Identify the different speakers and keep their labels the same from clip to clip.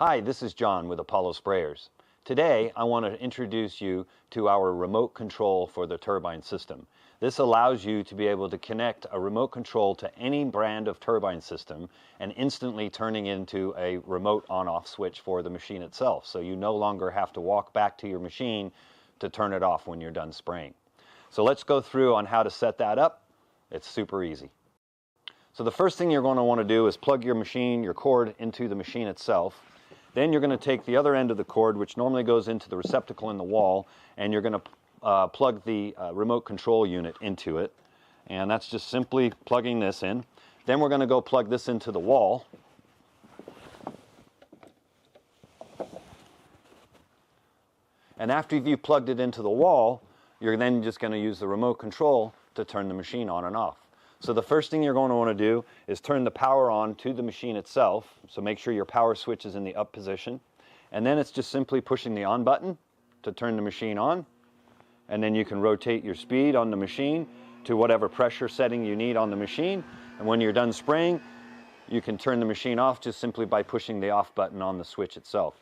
Speaker 1: Hi, this is John with Apollo Sprayers. Today I want to introduce you to our remote control for the turbine system. This allows you to be able to connect a remote control to any brand of turbine system and instantly turning into a remote on-off switch for the machine itself. So you no longer have to walk back to your machine to turn it off when you're done spraying. So let's go through on how to set that up. It's super easy. So the first thing you're going to want to do is plug your machine, your cord, into the machine itself. Then you're going to take the other end of the cord, which normally goes into the receptacle in the wall, and you're going to plug the remote control unit into it. And that's just simply plugging this in. Then we're going to go plug this into the wall. And after you've plugged it into the wall, you're then just going to use the remote control to turn the machine on and off. So the first thing you're going to want to do is turn the power on to the machine itself. So make sure your power switch is in the up position. And then it's just simply pushing the on button to turn the machine on. And then you can rotate your speed on the machine to whatever pressure setting you need on the machine. And when you're done spraying, you can turn the machine off just simply by pushing the off button on the switch itself.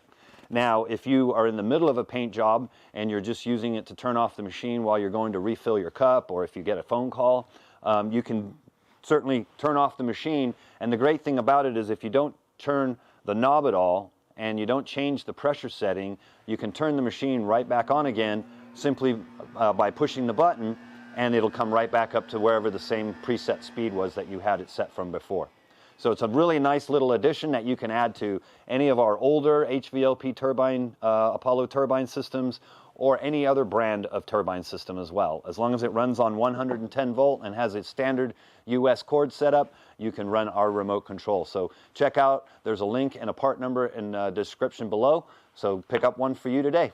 Speaker 1: Now, if you are in the middle of a paint job and you're just using it to turn off the machine while you're going to refill your cup, or if you get a phone call, you can certainly turn off the machine. And the great thing about it is if you don't turn the knob at all and you don't change the pressure setting, you can turn the machine right back on again simply by pushing the button, and it'll come right back up to wherever the same preset speed was that you had it set from before. So it's a really nice little addition that you can add to any of our older HVLP turbine, Apollo turbine systems, or any other brand of turbine system as well. As long as it runs on 110 volt and has a standard US cord setup, you can run our remote control. So check out, there's a link and a part number in the description below. So pick up one for you today.